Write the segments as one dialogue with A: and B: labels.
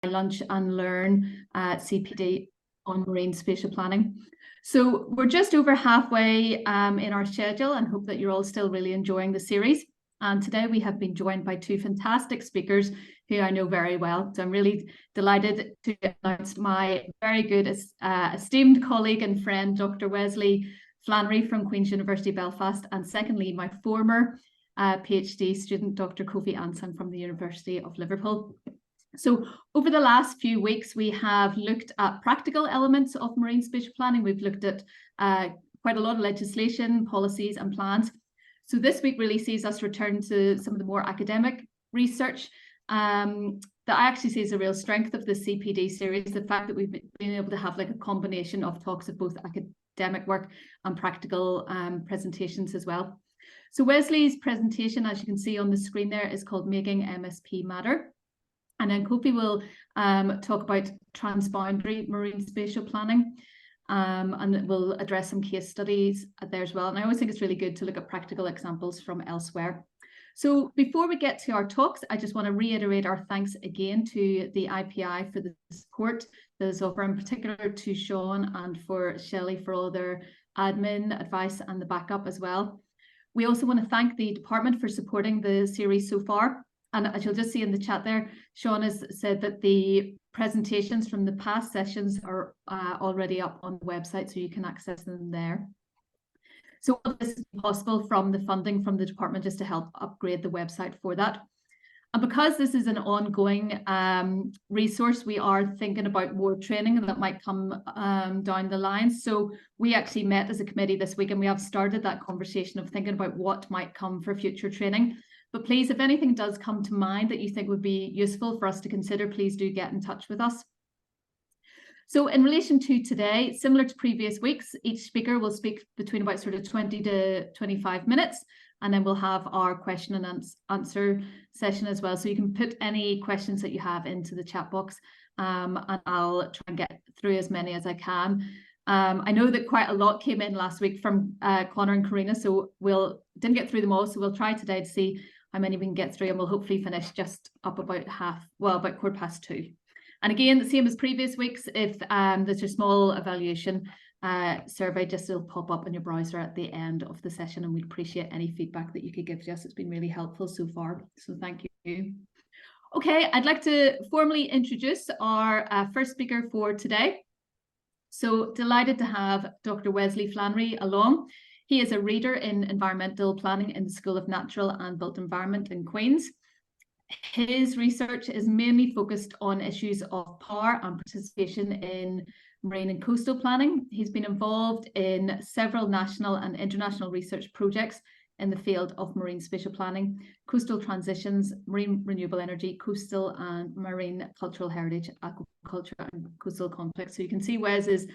A: Lunch and Learn CPD on marine spatial planning. So we're just over halfway in our schedule and hope that you're all still really enjoying the series. And today we have been joined by two fantastic speakers who I know very well. So I'm really delighted to announce my very good esteemed colleague and friend, Dr. Wesley Flanner from Queen's University Belfast, and secondly, my former PhD student, Dr. Kofi Ansong from the University of Liverpool. So over the last few weeks, we have looked at practical elements of marine spatial planning. We've looked at quite a lot of legislation, policies and plans. So this week really sees us return to some of the more academic research that I actually see as a real strength of the CPD series, the fact that we've been able to have like a combination of talks of both academic work and practical presentations as well. So Wesley's presentation, as you can see on the screen there, is called Making MSP Matter. And then Kofi will talk about transboundary marine spatial planning, and we'll address some case studies there as well. And I always think it's really good to look at practical examples from elsewhere. So before we get to our talks, I just want to reiterate our thanks again to the IPI for the support that is offered, in particular to Sean and for Shelley for all their admin advice and the backup as well. We also want to thank the department for supporting the series so far. And as you'll just see in the chat there, Sean has said that the presentations from the past sessions are already up on the website, so you can access them there. So all this is possible from the funding from the department just to help upgrade the website for that. And because this is an ongoing resource, we are thinking about more training that might come down the line. So we actually met as a committee this week and we have started that conversation of thinking about what might come for future training. But please, if anything does come to mind that you think would be useful for us to consider, please do get in touch with us. So in relation to today, similar to previous weeks, each speaker will speak between about sort of 20 to 25 minutes, and then we'll have our question and answer session as well. So you can put any questions that you have into the chat box, and I'll try and get through as many as I can. I know that quite a lot came in last week from Connor and Karina, so didn't get through them all. So we'll try today to see how many we can get through, and we'll hopefully finish just up about about 2:15. And again, the same as previous weeks, if there's a small evaluation survey, just will pop up in your browser at the end of the session, and we'd appreciate any feedback that you could give to us. It's been really helpful so far, so thank you. Okay, I'd like to formally introduce our first speaker for today. So delighted to have Dr. Wesley Flanner along. He is a reader in environmental planning in the School of Natural and Built Environment in Queen's. His research is mainly focused on issues of power and participation in marine and coastal planning. He's been involved in several national and international research projects in the field of marine spatial planning, coastal transitions, marine renewable energy, coastal and marine cultural heritage, aquaculture and coastal conflict. So you can see Wes is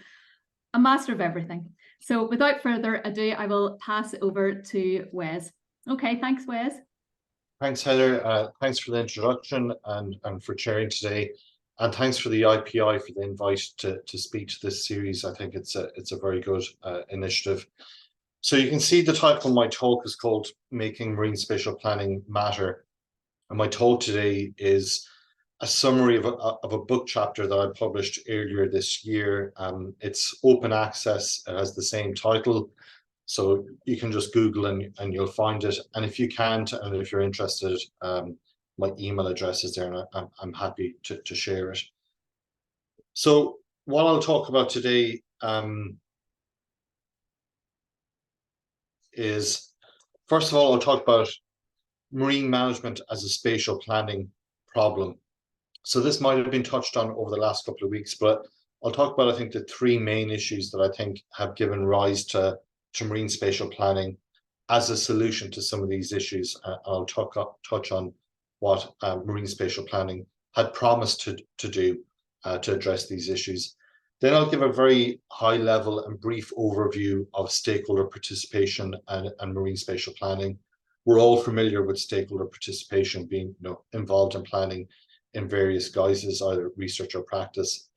A: a master of everything. So without further ado, I will pass it over to Wes. Okay, thanks, Wes.
B: Thanks, Heather. Thanks for the introduction and for chairing today. And thanks for the IPI for the invite to speak to this series. I think it's a very good initiative. So you can see the title of my talk is called Making Marine Spatial Planning Matter. And my talk today is a summary of a book chapter that I published earlier this year. It's open access. It has the same title. So you can just Google and you'll find it. And if you can't, and if you're interested, my email address is there, and I'm happy to share it. So what I'll talk about today is, first of all, I'll talk about marine management as a spatial planning problem. So this might have been touched on over the last couple of weeks, but I'll talk about, I think, the three main issues that I think have given rise to marine spatial planning as a solution to some of these issues. I'll touch on what marine spatial planning had promised to do to address these issues. Then I'll give a very high level and brief overview of stakeholder participation and marine spatial planning. We're all familiar with stakeholder participation being involved in planning in various guises, either research or practice.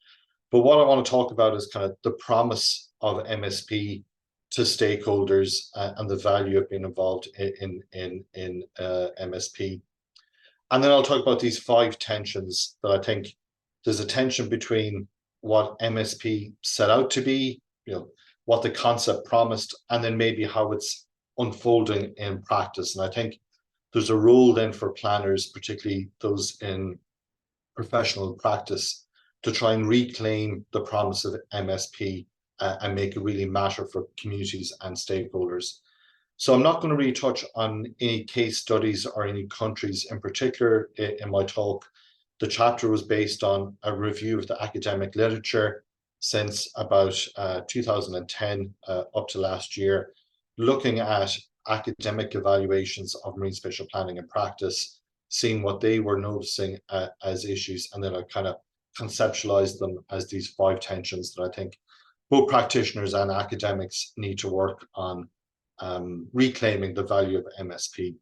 B: But what I want to talk about is kind of the promise of MSP to stakeholders and the value of being involved in MSP. And then I'll talk about these 5 tensions that I think there's a tension between what MSP set out to be, what the concept promised, and then maybe how it's unfolding in practice. And I think there's a role then for planners, particularly those in professional practice, to try and reclaim the promise of MSP and make it really matter for communities and stakeholders. So I'm not going to really touch on any case studies or any countries in particular in my talk. The chapter was based on a review of the academic literature since about 2010 up to last year, looking at academic evaluations of marine spatial planning in practice, seeing what they were noticing as issues, and then I kind of conceptualized them as these 5 tensions that I think both practitioners and academics need to work on reclaiming the value of MSP.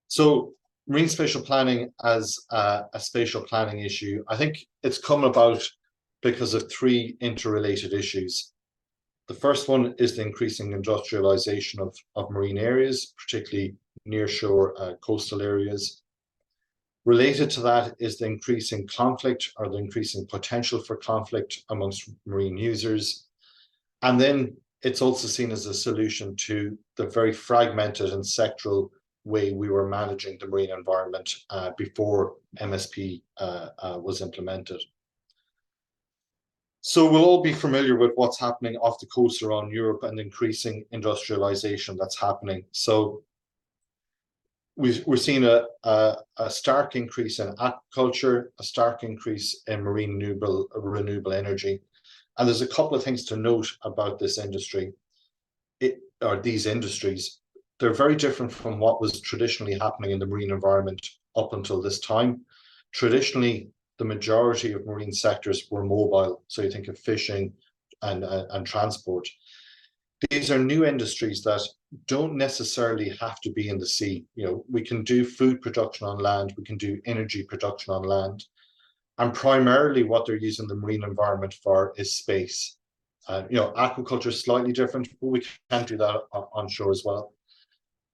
B: So marine spatial planning as a spatial planning issue, I think it's come about because of 3 interrelated issues. The first one is the increasing industrialization of marine areas, particularly nearshore coastal areas. Related to that is the increasing conflict or the increasing potential for conflict amongst marine users. And then it's also seen as a solution to the very fragmented and sectoral way we were managing the marine environment before MSP was implemented. So we'll all be familiar with what's happening off the coast around Europe and the increasing industrialization that's happening. So we're seeing a stark increase in aquaculture, a stark increase in marine renewable energy. And there's a couple of things to note about this industry, these industries. They're very different from what was traditionally happening in the marine environment up until this time. Traditionally, the majority of marine sectors were mobile. So you think of fishing and transport. These are new industries that don't necessarily have to be in the sea. We can do food production on land, we can do energy production on land. And primarily what they're using the marine environment for is space. Aquaculture is slightly different, but we can do that on shore as well.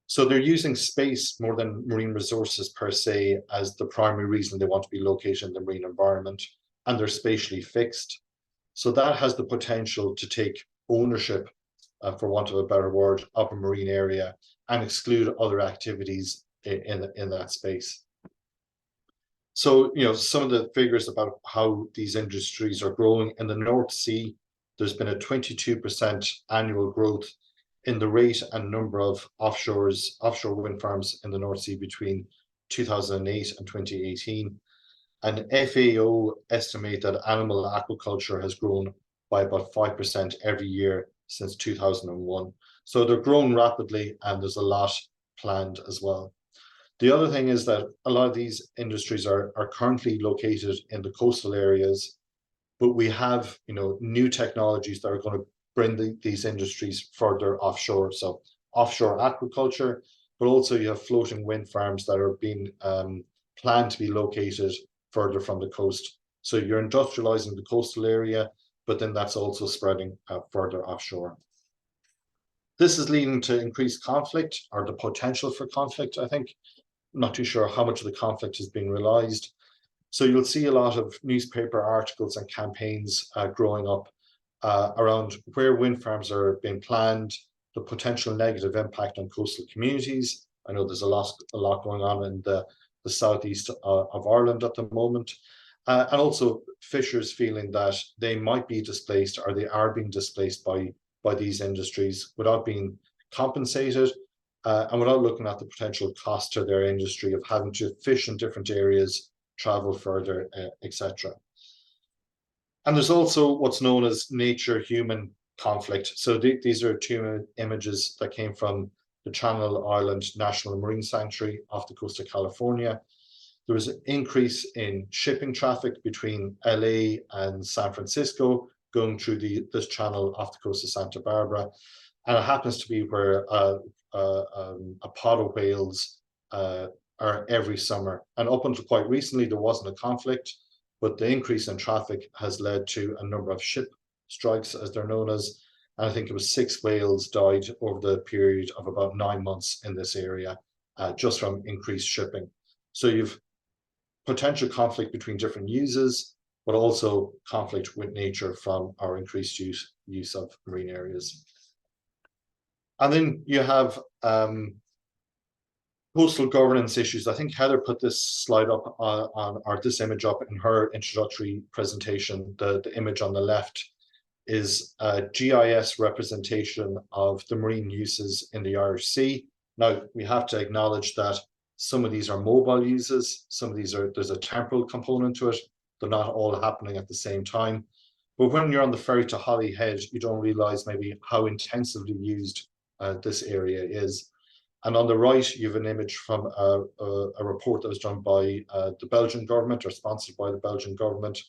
B: So they're using space more than marine resources per se as the primary reason they want to be located in the marine environment, and they're spatially fixed. So that has the potential to take ownership, for want of a better word, of a marine area and exclude other activities in that space. So, some of the figures about how these industries are growing in the North Sea, there's been a 22% annual growth in the rate and number of offshore wind farms in the North Sea between 2008 and 2018. And FAO estimate that animal aquaculture has grown by about 5% every year since 2001. So they're growing rapidly, and there's a lot planned as well. The other thing is that a lot of these industries are currently located in the coastal areas, but we have new technologies that are going to bring these industries further offshore. So offshore aquaculture, but also you have floating wind farms that are being planned to be located further from the coast. So you're industrializing the coastal area, but then that's also spreading further offshore. This is leading to increased conflict, or the potential for conflict, I think. I'm not too sure how much of the conflict is being realized. So you'll see a lot of newspaper articles and campaigns growing up around where wind farms are being planned, the potential negative impact on coastal communities. I know there's a lot going on in the southeast of Ireland at the moment. And also fishers feeling that they might be displaced, or they are being displaced by these industries without being compensated and without looking at the potential cost to their industry of having to fish in different areas, travel further, etc. And there's also what's known as nature-human conflict. So these are 2 images that came from the Channel Islands National Marine Sanctuary off the coast of California. There was an increase in shipping traffic between LA and San Francisco going through this channel off the coast of Santa Barbara. And it happens to be where a pod of whales are every summer. And up until quite recently, there wasn't a conflict, but the increase in traffic has led to a number of ship strikes, as they're known as. And I think it was 6 whales died over the period of about 9 months in this area, just from increased shipping. So you've potential conflict between different uses, but also conflict with nature from our increased use of marine areas. And then you have coastal governance issues. I think Heather put this slide up or this image up in her introductory presentation. The image on the left is a GIS representation of the marine uses in the Irish Sea. Now, we have to acknowledge that some of these are mobile uses, some of these there's a temporal component to it. They're not all happening at the same time. But when you're on the ferry to Holyhead, you don't realize maybe how intensively used this area is. And on the right, you have an image from a report that was done by the Belgian government or sponsored by the Belgian government,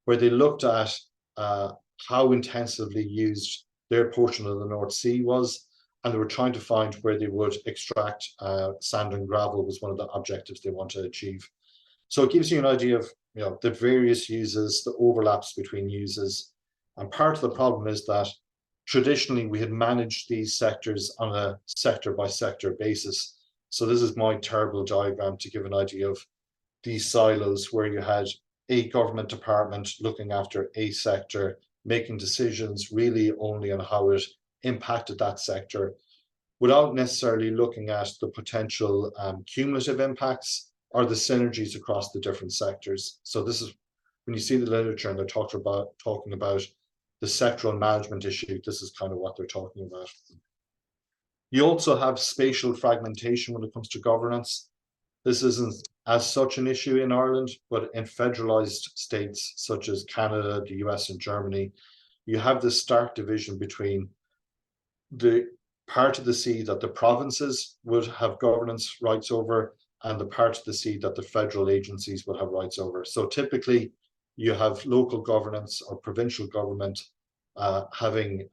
B: where they looked at how intensively used their portion of the North Sea was, and they were trying to find where they would extract sand and gravel was one of the objectives they want to achieve. So it gives you an idea of the various uses, the overlaps between uses. And part of the problem is that traditionally we had managed these sectors on a sector by sector basis. So this is my terrible diagram to give an idea of these silos where you had a government department looking after a sector, making decisions really only on how it impacted that sector, without necessarily looking at the potential cumulative impacts or the synergies across the different sectors. So this is when you see the literature and they're talking about the sectoral management issue, this is kind of what they're talking about. You also have spatial fragmentation when it comes to governance. This isn't as such an issue in Ireland, but in federalized states such as Canada, the US, and Germany, you have this stark division between the part of the sea that the provinces would have governance rights over and the part of the sea that the federal agencies would have rights over. So typically, you have local governance or provincial government having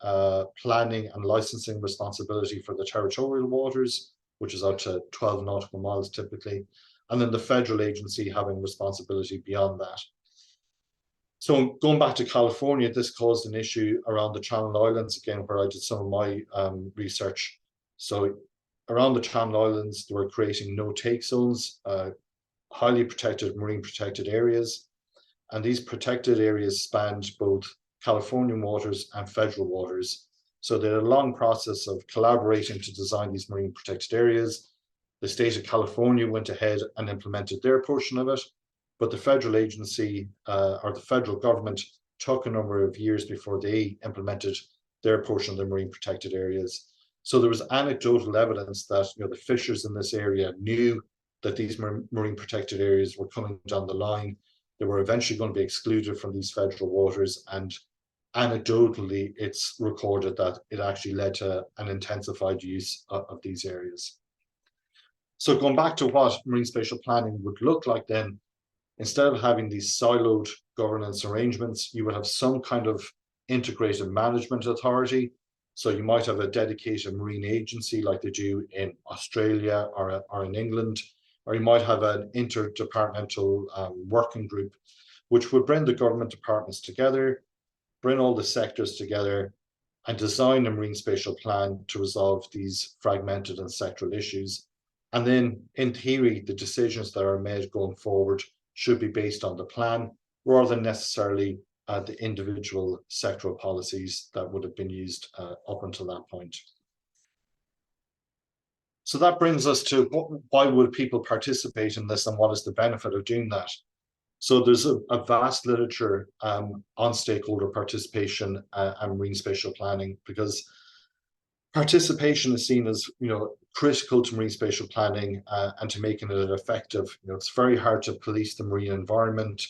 B: planning and licensing responsibility for the territorial waters, which is out to 12 nautical miles typically, and then the federal agency having responsibility beyond that. So going back to California, this caused an issue around the Channel Islands, again, where I did some of my research. So around the Channel Islands, they were creating no-take zones, highly protected marine protected areas. And these protected areas spanned both Californian waters and federal waters. So they had a long process of collaborating to design these marine protected areas. The state of California went ahead and implemented their portion of it, but the federal agency or the federal government took a number of years before they implemented their portion of the marine protected areas. So there was anecdotal evidence that the fishers in this area knew that these marine protected areas were coming down the line. They were eventually going to be excluded from these federal waters, and anecdotally, it's recorded that it actually led to an intensified use of these areas. So going back to what marine spatial planning would look like then, instead of having these siloed governance arrangements, you would have some kind of integrated management authority. So you might have a dedicated marine agency like they do in Australia or in England, or you might have an interdepartmental working group, which would bring the government departments together, bring all the sectors together, and design a marine spatial plan to resolve these fragmented and sectoral issues. And then, in theory, the decisions that are made going forward should be based on the plan, rather than necessarily the individual sectoral policies that would have been used up until that point. So that brings us to why would people participate in this and what is the benefit of doing that? So there's a vast literature on stakeholder participation and marine spatial planning, because participation is seen as critical to marine spatial planning and to making it effective. It's very hard to police the marine environment.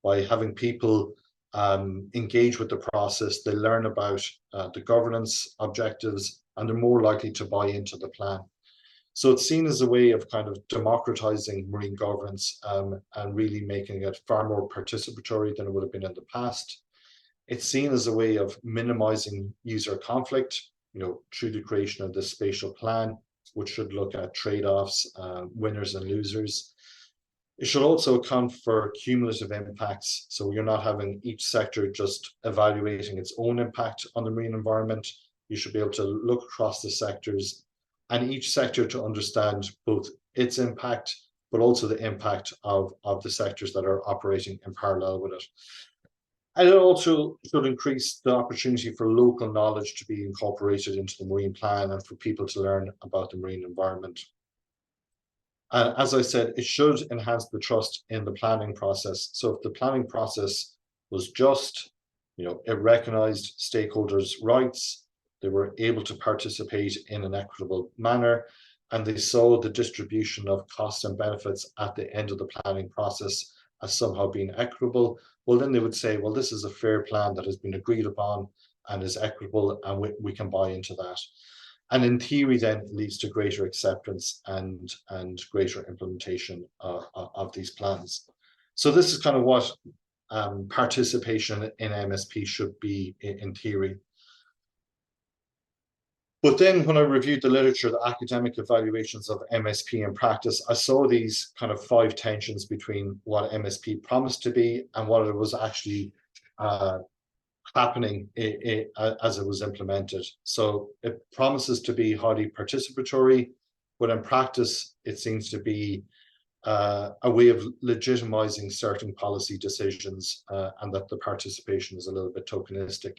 B: By having people engage with the process, they learn about the governance objectives, and they're more likely to buy into the plan. So it's seen as a way of kind of democratizing marine governance and really making it far more participatory than it would have been in the past. It's seen as a way of minimizing user conflict, through the creation of this spatial plan, which should look at trade-offs, winners and losers. It should also account for cumulative impacts. So you're not having each sector just evaluating its own impact on the marine environment. You should be able to look across the sectors and each sector to understand both its impact, but also the impact of the sectors that are operating in parallel with it. And it also should increase the opportunity for local knowledge to be incorporated into the marine plan and for people to learn about the marine environment. And as I said, it should enhance the trust in the planning process. So if the planning process was just, it recognized stakeholders' rights, they were able to participate in an equitable manner, and they saw the distribution of costs and benefits at the end of the planning process as somehow being equitable, well, then they would say, well, this is a fair plan that has been agreed upon and is equitable, and we can buy into that. And in theory, then it leads to greater acceptance and greater implementation of these plans. So this is kind of what participation in MSP should be in theory. But then when I reviewed the literature, the academic evaluations of MSP in practice, I saw these kind of 5 tensions between what MSP promised to be and what it was actually happening as it was implemented. So it promises to be highly participatory, but in practice, it seems to be a way of legitimizing certain policy decisions and that the participation is a little bit tokenistic.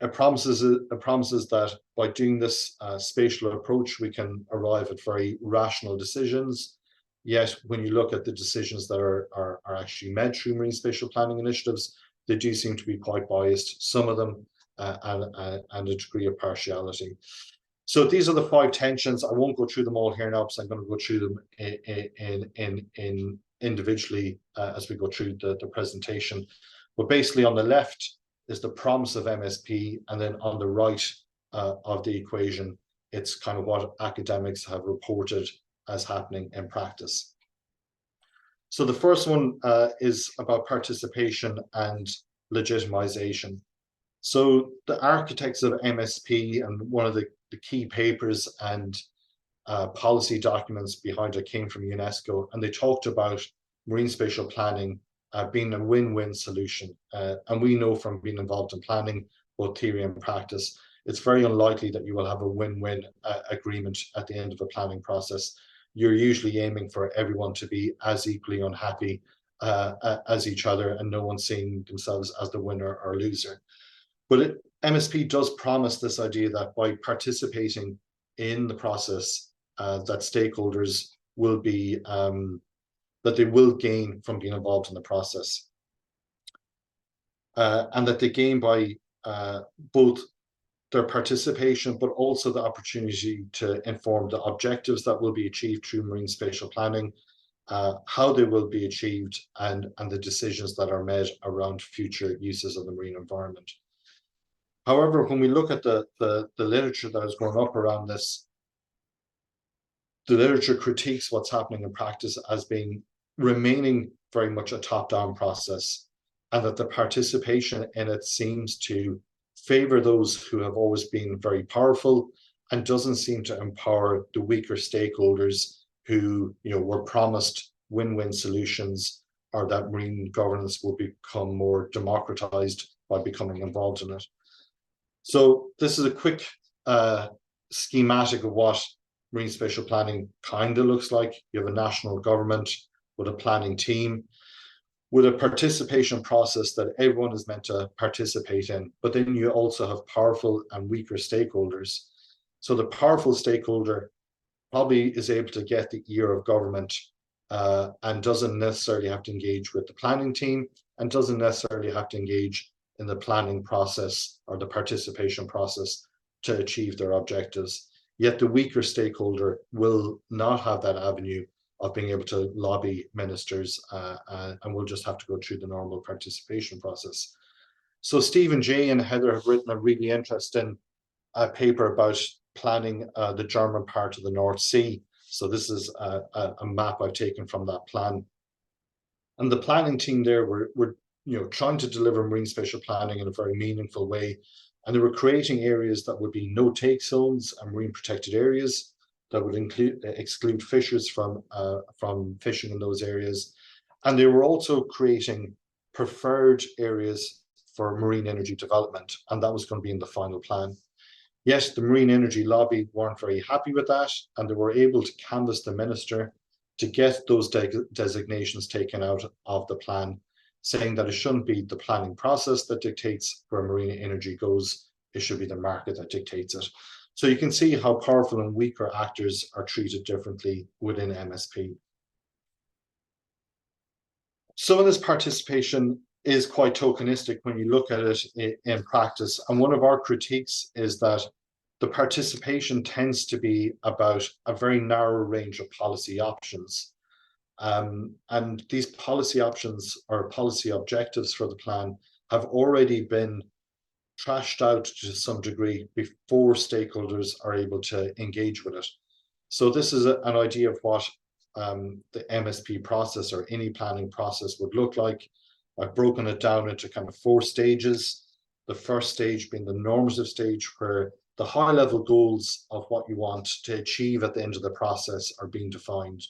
B: It promises that by doing this spatial approach, we can arrive at very rational decisions. Yet, when you look at the decisions that are actually made through marine spatial planning initiatives, they do seem to be quite biased, some of them, and a degree of partiality. So these are the 5 tensions. I won't go through them all here now, because I'm going to go through them in individually as we go through the presentation. But basically, on the left is the promise of MSP, and then on the right of the equation, it's kind of what academics have reported as happening in practice. So the first one is about participation and legitimization. So the architects of MSP, and one of the key papers and policy documents behind it came from UNESCO, and they talked about marine spatial planning being a win-win solution. And we know from being involved in planning, both theory and practice, it's very unlikely that you will have a win-win agreement at the end of a planning process. You're usually aiming for everyone to be as equally unhappy as each other, and no one seeing themselves as the winner or loser. But MSP does promise this idea that by participating in the process, that stakeholders will be that they will gain from being involved in the process, and that they gain by both their participation, but also the opportunity to inform the objectives that will be achieved through marine spatial planning, how they will be achieved, and the decisions that are made around future uses of the marine environment. However, when we look at the literature that is going up around this, the literature critiques what's happening in practice as being remaining very much a top-down process, and that the participation in it seems to favor those who have always been very powerful and doesn't seem to empower the weaker stakeholders who were promised win-win solutions, or that marine governance will become more democratized by becoming involved in it. So this is a quick schematic of what marine spatial planning kind of looks like. You have a national government with a planning team, with a participation process that everyone is meant to participate in, but then you also have powerful and weaker stakeholders. So the powerful stakeholder probably is able to get the ear of government and doesn't necessarily have to engage with the planning team, and doesn't necessarily have to engage in the planning process or the participation process to achieve their objectives. Yet the weaker stakeholder will not have that avenue of being able to lobby ministers, and will just have to go through the normal participation process. So Stephen J. and Heather have written a really interesting paper about planning the German part of the North Sea. So this is a map I've taken from that plan. And the planning team there were trying to deliver marine spatial planning in a very meaningful way. And they were creating areas that would be no-take zones and marine protected areas that would exclude fishers from fishing in those areas. And they were also creating preferred areas for marine energy development, and that was going to be in the final plan. Yes, the marine energy lobby weren't very happy with that, and they were able to canvass the minister to get those designations taken out of the plan, saying that it shouldn't be the planning process that dictates where marine energy goes, it should be the market that dictates it. So you can see how powerful and weaker actors are treated differently within MSP. Some of this participation is quite tokenistic when you look at it in practice. And one of our critiques is that the participation tends to be about a very narrow range of policy options. And these policy options or policy objectives for the plan have already been trashed out to some degree before stakeholders are able to engage with it. So this is an idea of what the MSP process or any planning process would look like. I've broken it down into kind of 4 stages. The first stage being the normative stage, where the high level goals of what you want to achieve at the end of the process are being defined.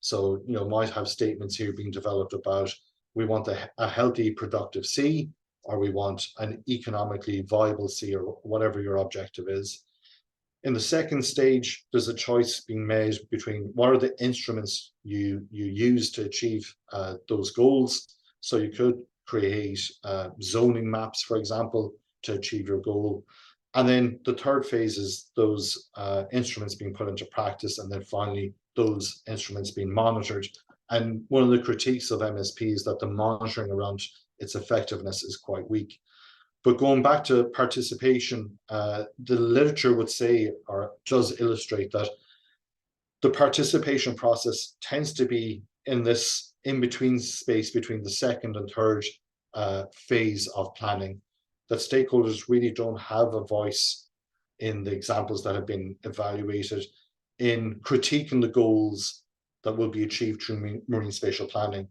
B: So, you know, might have statements here being developed about, we want a healthy, productive sea, or we want an economically viable sea, or whatever your objective is. In the second stage, there's a choice being made between what are the instruments you use to achieve those goals. So you could create zoning maps, for example, to achieve your goal. And then the third phase is those instruments being put into practice, and then finally those instruments being monitored. And one of the critiques of MSP is that the monitoring around its effectiveness is quite weak. But going back to participation, the literature would say, or does illustrate, that the participation process tends to be in this in-between space between the second and third phase of planning, that stakeholders really don't have a voice in the examples that have been evaluated in critiquing the goals that will be achieved through marine spatial planning.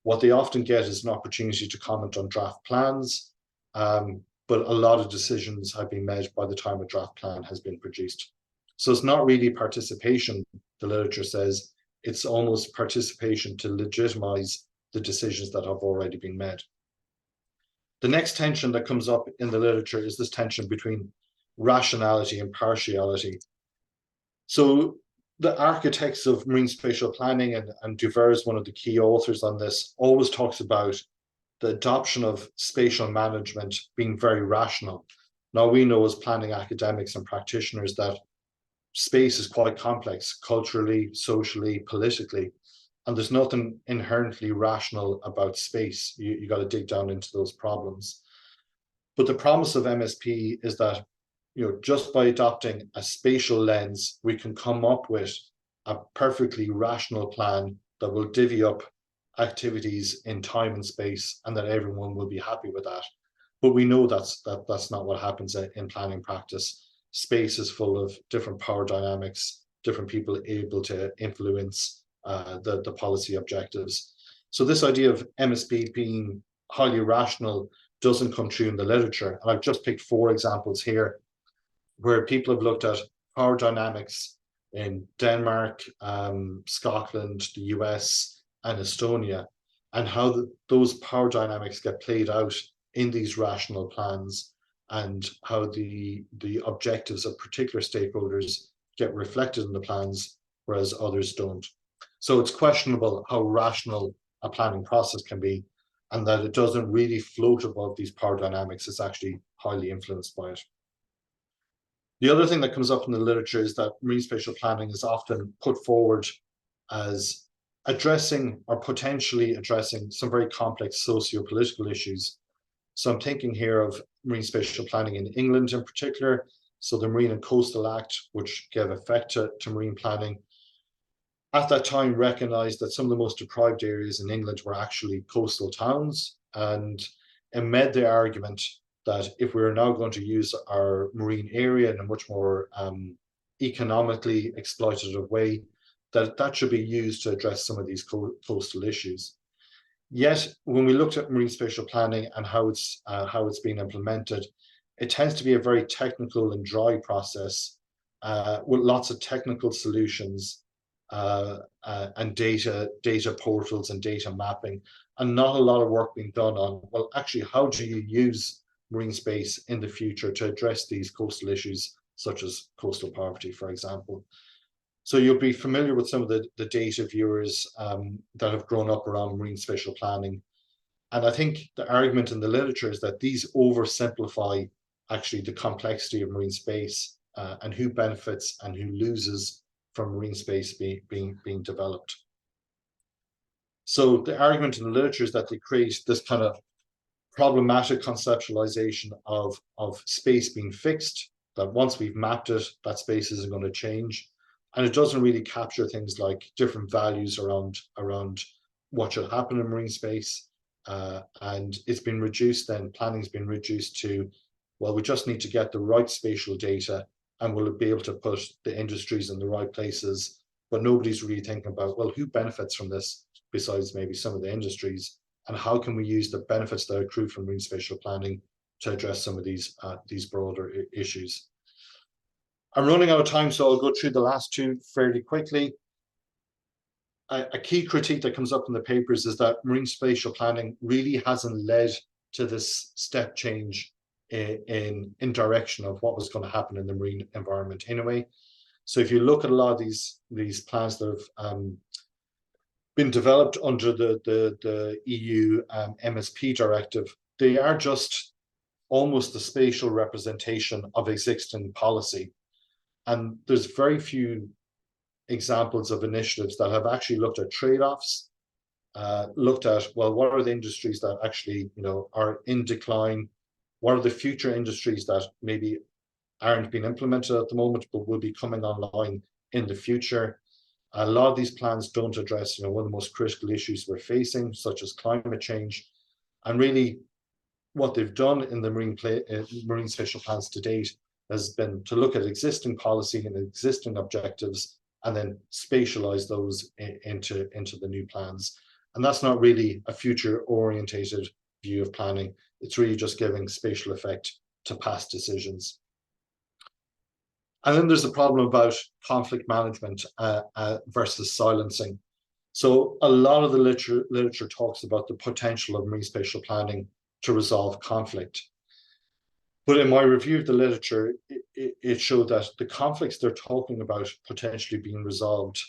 B: What they often get is an opportunity to comment on draft plans, but a lot of decisions have been made by the time a draft plan has been produced. So it's not really participation, the literature says, it's almost participation to legitimize the decisions that have already been made. The next tension that comes up in the literature is this tension between rationality and partiality. So the architects of marine spatial planning, and Duver is one of the key authors on this, always talks about the adoption of spatial management being very rational. Now, we know as planning academics and practitioners that space is quite complex, culturally, socially, politically, and there's nothing inherently rational about space. You got to dig down into those problems. But the promise of MSP is that, you know, just by adopting a spatial lens, we can come up with a perfectly rational plan that will divvy up activities in time and space, and that everyone will be happy with that. But we know that's not what happens in planning practice. Space is full of different power dynamics, different people able to influence the policy objectives. So this idea of MSP being highly rational doesn't come true in the literature. And I've just picked 4 examples here where people have looked at power dynamics in Denmark, Scotland, the US, and Estonia, and how those power dynamics get played out in these rational plans, and how the objectives of particular stakeholders get reflected in the plans, whereas others don't. So it's questionable how rational a planning process can be, and that it doesn't really float above these power dynamics. It's actually highly influenced by it. The other thing that comes up in the literature is that marine spatial planning is often put forward as addressing or potentially addressing some very complex socio-political issues. So I'm thinking here of marine spatial planning in England in particular. So the Marine and Coastal Act, which gave effect to marine planning, at that time recognized that some of the most deprived areas in England were actually coastal towns, and it made the argument that if we are now going to use our marine area in a much more economically exploitative way, that should be used to address some of these coastal issues. Yet, when we looked at marine spatial planning and how it's being implemented, it tends to be a very technical and dry process with lots of technical solutions and data portals and data mapping, and not a lot of work being done on, well, actually, how do you use marine space in the future to address these coastal issues, such as coastal poverty, for example. So you'll be familiar with some of the data viewers that have grown up around marine spatial planning. And I think the argument in the literature is that these oversimplify actually the complexity of marine space and who benefits and who loses from marine space being developed. So the argument in the literature is that they create this kind of problematic conceptualization of space being fixed, that once we've mapped it, that space isn't going to change. And it doesn't really capture things like different values around what should happen in marine space. And it's been reduced, then planning's been reduced to, well, we just need to get the right spatial data and we'll be able to put the industries in the right places. But nobody's really thinking about, well, who benefits from this besides maybe some of the industries? And how can we use the benefits that accrue from marine spatial planning to address some of these broader issues? I'm running out of time, so I'll go through the last two fairly quickly. A key critique that comes up in the papers is that marine spatial planning really hasn't led to this step change in direction of what was going to happen in the marine environment anyway. So if you look at a lot of these plans that have been developed under the EU MSP directive, they are just almost the spatial representation of existing policy. And there's very few examples of initiatives that have actually looked at trade-offs, looked at, well, what are the industries that actually, are in decline? What are the future industries that maybe aren't being implemented at the moment, but will be coming online in the future? A lot of these plans don't address, one of the most critical issues we're facing, such as climate change. And really, what they've done in the marine spatial plans to date has been to look at existing policy and existing objectives and then spatialize those into the new plans. And that's not really a future-orientated view of planning. It's really just giving spatial effect to past decisions. And then there's a problem about conflict management versus silencing. So a lot of the literature talks about the potential of marine spatial planning to resolve conflict. But in my review of the literature, it showed that the conflicts they're talking about potentially being resolved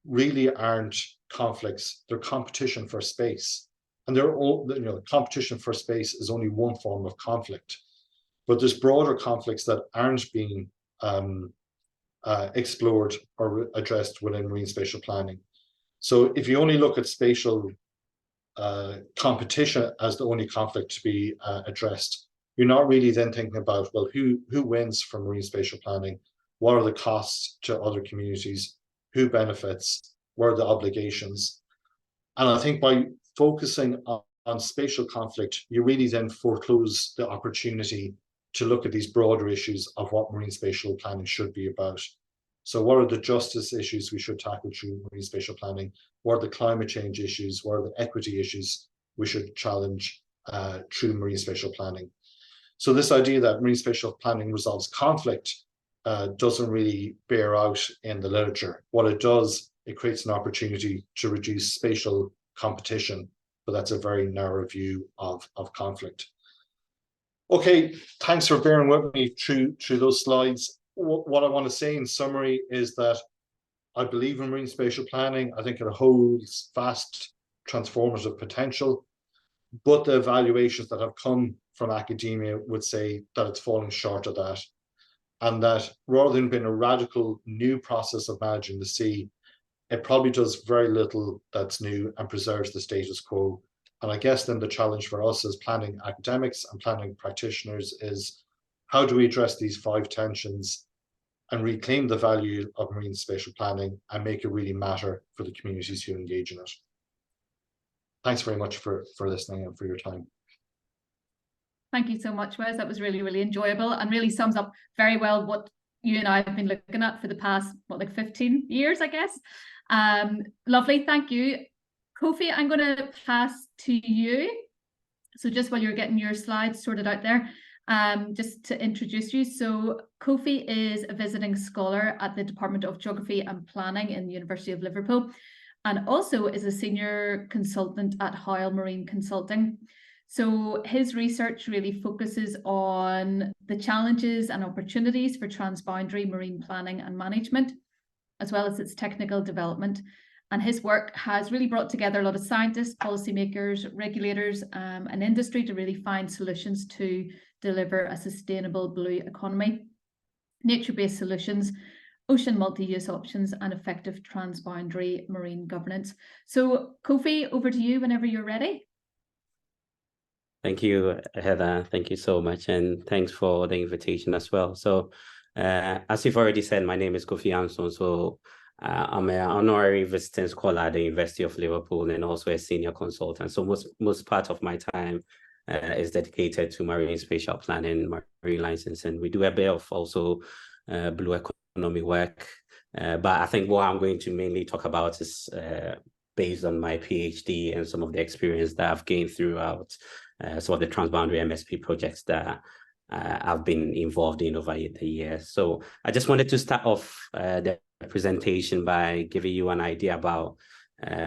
B: really aren't conflicts, they're competition for space. And they're all, competition for space is only one form of conflict. But there's broader conflicts that aren't being explored or addressed within marine spatial planning. So if you only look at spatial competition as the only conflict to be addressed, you're not really then thinking about, well, who wins from marine spatial planning? What are the costs to other communities? Who benefits? What are the obligations? And I think by focusing on spatial conflict, you really then foreclose the opportunity to look at these broader issues of what marine spatial planning should be about. So what are the justice issues we should tackle through marine spatial planning? What are the climate change issues? What are the equity issues we should challenge through marine spatial planning? So this idea that marine spatial planning resolves conflict doesn't really bear out in the literature. What it does, it creates an opportunity to reduce spatial competition, but that's a very narrow view of conflict. Okay, thanks for bearing with me through those slides. What I want to say in summary is that I believe in marine spatial planning. I think it holds vast transformative potential, but the evaluations that have come from academia would say that it's falling short of that. And that rather than being a radical new process of managing the sea, it probably does very little that's new and preserves the status quo. And I guess then the challenge for us as planning academics and planning practitioners is, how do we address these 5 tensions and reclaim the value of marine spatial planning and make it really matter for the communities who engage in it? Thanks very much for listening and for your time.
A: Thank you so much, Wes. That was really, really enjoyable and really sums up very well what you and I have been looking at for the past, 15 years, I guess. Lovely, thank you. Kofi, I'm going to pass to you. So just while you're getting your slides sorted out there, just to introduce you. So Kofi is a visiting scholar at the Department of Geography and Planning in the University of Liverpool, and also is a senior consultant at Hoyle Marine Consulting. So his research really focuses on the challenges and opportunities for transboundary marine planning and management. as well as its technical development. And his work has really brought together a lot of scientists, policymakers, regulators, and industry to really find solutions to deliver a sustainable blue economy, nature-based solutions, ocean multi-use options, and effective transboundary marine governance. So Kofi, over to you whenever you're ready.
C: Thank you, Heather. Thank you so much. And thanks for the invitation as well. So as you've already said, my name is Kofi Ansong. So I'm an honorary visiting scholar at the University of Liverpool and also a senior consultant. So most part of my time is dedicated to marine spatial planning, marine licensing. We do a bit of also blue economy work. But I think what I'm going to mainly talk about is based on my PhD and some of the experience that I've gained throughout some of the transboundary MSP projects that I've been involved in over the years. So I just wanted to start off the presentation by giving you an idea about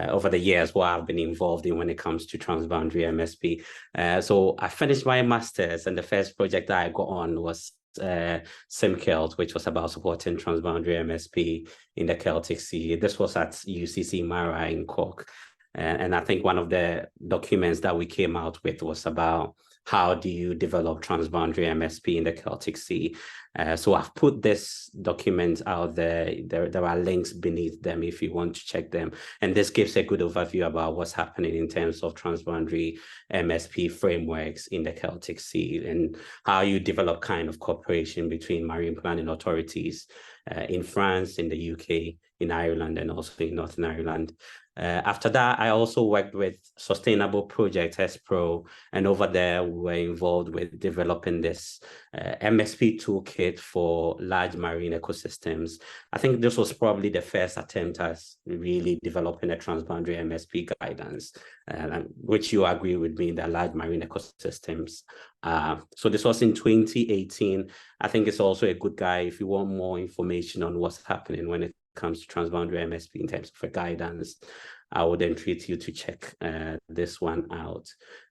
C: over the years what I've been involved in when it comes to transboundary MSP. So I finished my master's, and the first project that I got on was SimCelt, which was about supporting transboundary MSP in the Celtic Sea. This was at UCC Mara in Cork. And I think one of the documents that we came out with was about how do you develop transboundary MSP in the Celtic Sea. So I've put this document out there. There are links beneath them if you want to check them. And this gives a good overview about what's happening in terms of transboundary MSP frameworks in the Celtic Sea and how you develop kind of cooperation between marine planning authorities in France, in the UK, in Ireland, and also in Northern Ireland. After that, I also worked with Sustainable Project SPRO, and over there we were involved with developing this MSP toolkit for large marine ecosystems. I think this was probably the first attempt at really developing a transboundary MSP guidance, which you agree with me that large marine ecosystems. So this was in 2018. I think it's also a good guide if you want more information on what's happening when it comes to transboundary MSP in terms of a guidance. I would entreat you to check this one out.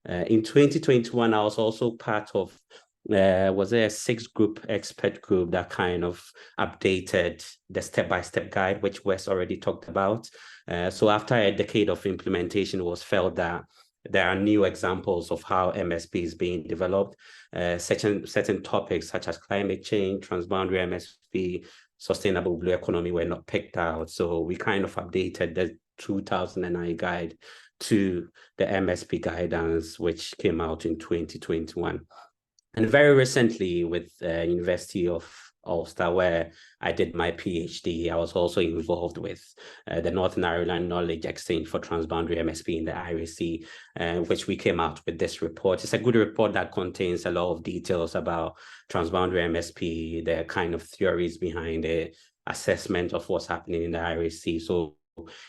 C: In 2021, I was also part of, was there a 6-group expert group that kind of updated the step-by-step guide, which Wes already talked about. So after a decade of implementation, it was felt that there are new examples of how MSP is being developed. Certain topics such as climate change, transboundary MSP, sustainable blue economy were not picked out. So we kind of updated the 2009 guide to the MSP guidance, which came out in 2021. And very recently with University of Ulster, where I did my PhD, I was also involved with the Northern Ireland Knowledge Exchange for Transboundary MSP in the Irish Sea, which we came out with this report. It's a good report that contains a lot of details about transboundary MSP, the kind of theories behind the assessment of what's happening in the Irish Sea. So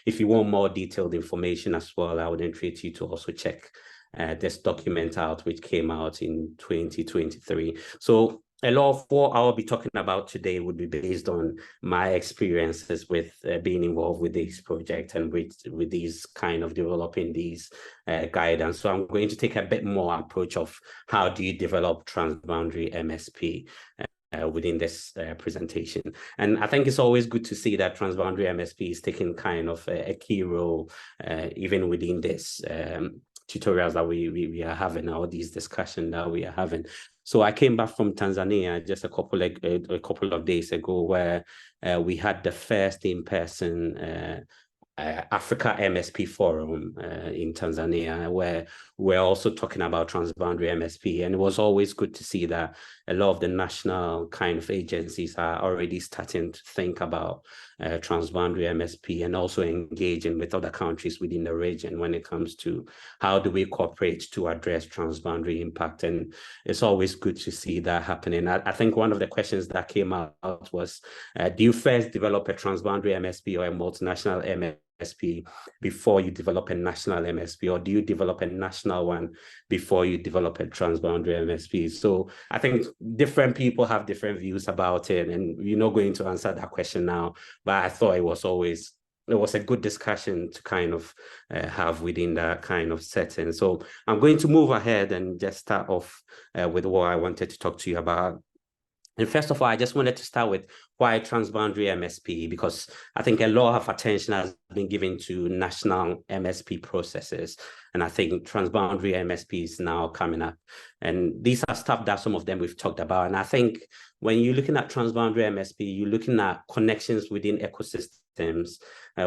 C: if you want more detailed information as well, I would entreat you to also check this document out, which came out in 2023. So a lot of what I'll be talking about today would be based on my experiences with being involved with this project and with these kind of developing these guidance. So I'm going to take a bit more approach of how do you develop transboundary MSP within this presentation. And I think it's always good to see that transboundary MSP is taking kind of a key role even within this tutorials that we are having, or these discussions that we are having. So I came back from Tanzania just a couple of days ago, where we had the first in-person Africa MSP Forum in Tanzania, where we're also talking about transboundary MSP. And it was always good to see that a lot of the national kind of agencies are already starting to think about transboundary MSP and also engaging with other countries within the region when it comes to how do we cooperate to address transboundary impact. And it's always good to see that happening. I think one of the questions that came out was, do you first develop a transboundary MSP or a multinational MSP before you develop a national MSP, or do you develop a national one before you develop a transboundary MSP? So I think different people have different views about it, and we're not going to answer that question now, but I thought it was a good discussion to kind of have within that kind of setting. So I'm going to move ahead and just start off with what I wanted to talk to you about. And first of all, I just wanted to start with why transboundary MSP, because I think a lot of attention has been given to national MSP processes. And I think transboundary MSP is now coming up. And these are stuff that some of them we've talked about. And I think when you're looking at transboundary MSP, you're looking at connections within ecosystems,